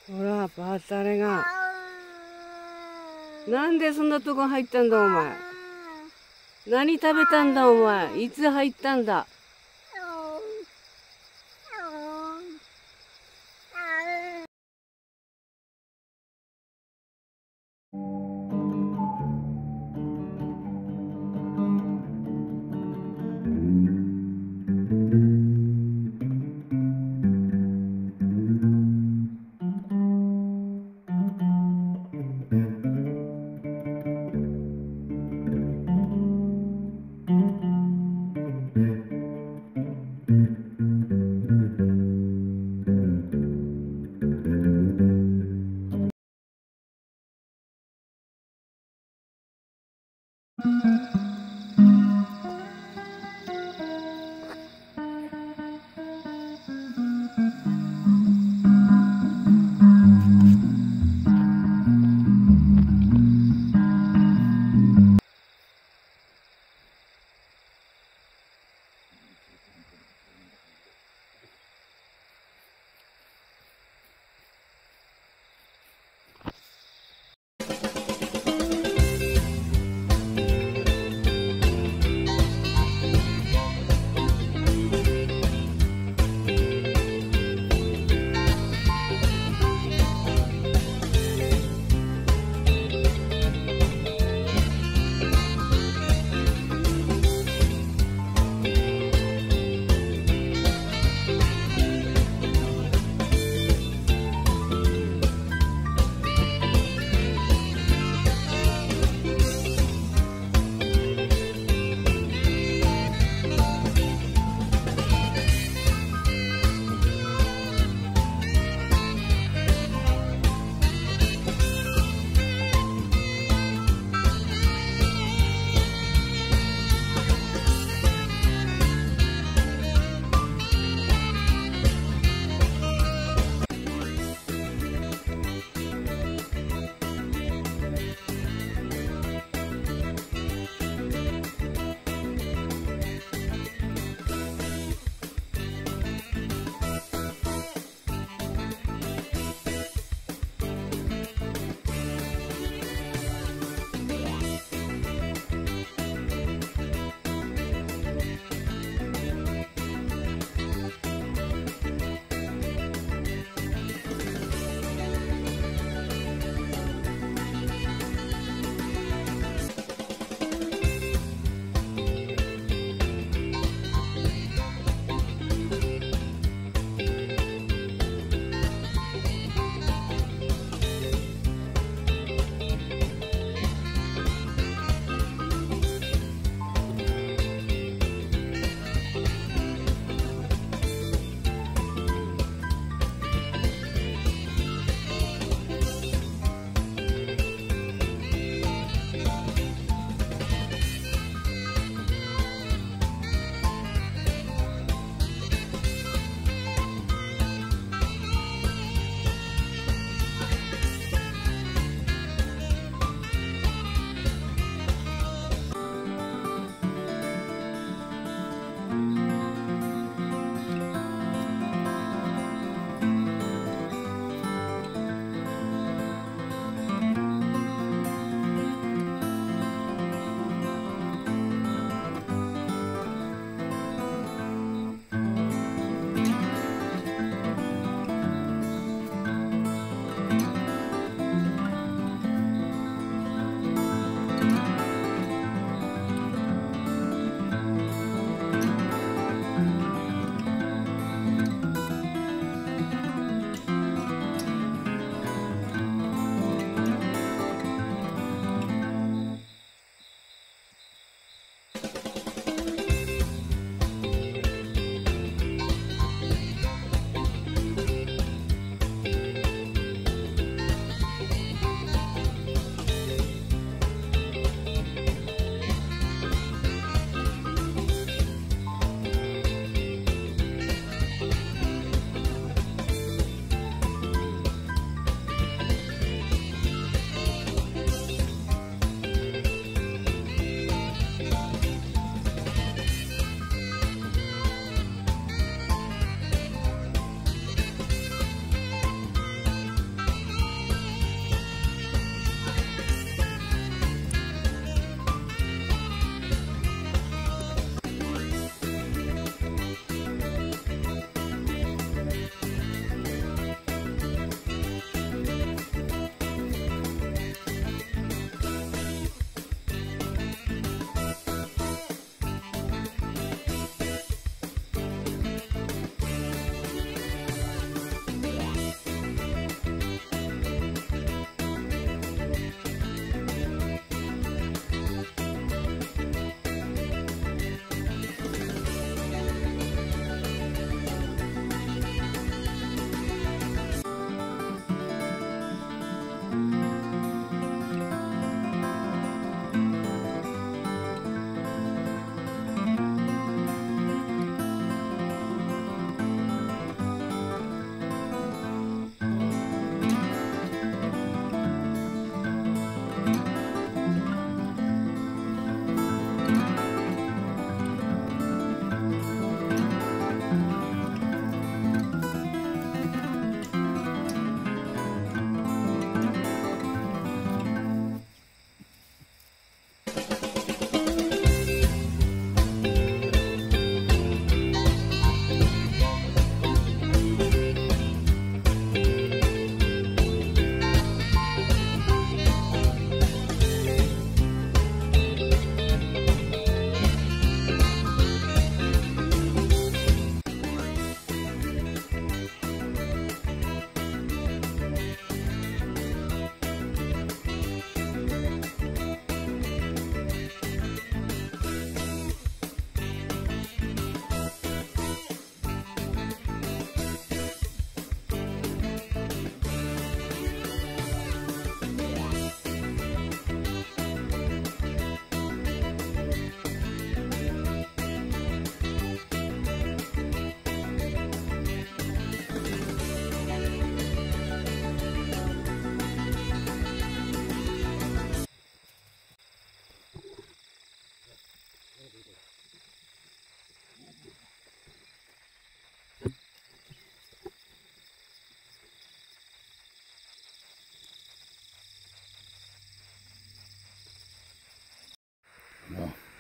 ほら、バタレが。なんでそんなとこ入ったんだ、お前。何食べたんだ、お前。いつ入ったんだ。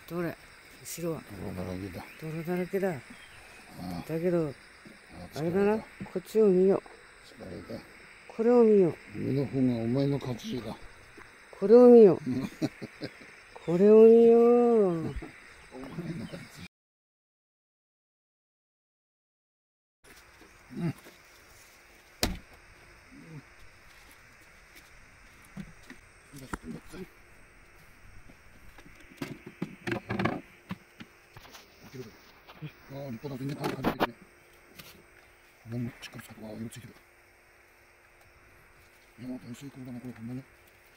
どれ、後ろは泥だらけだ。泥だらけだ。だけど、あれだな、こっちを見よう。疲れた。これを見よう。身の方がお前の勝ちだ。これを見よう。これを見よう。立派だ、全然感じてるね。これもしっかりしたとか色ついてる。いや、大成功だな、これ、ほんまに。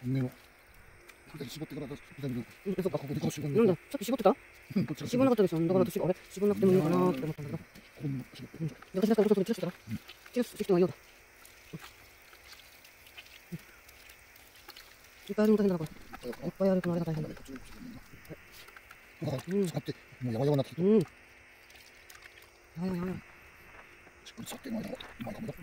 本命の。絞ってから出す。そっか、ここでこう絞る。なんだ、さっき絞ってた？絞らなかったでしょ。だから私、あれ、絞らなくてもいいのかなって思ったんだけど。こんな絞ってる。私だったらそれチラしてたら。チラしてきたのようだ。いっぱいあるの大変だな、これ。いっぱいあるのあれが大変だ。使って、もうやわやわなってきて。やばいやばいやばい。しっかり使って、前かもだ。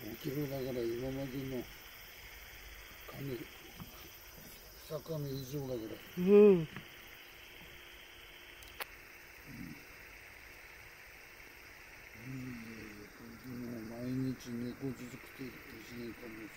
5キロだから今までの2日目以上だから。うん。毎日猫続くて1年間も。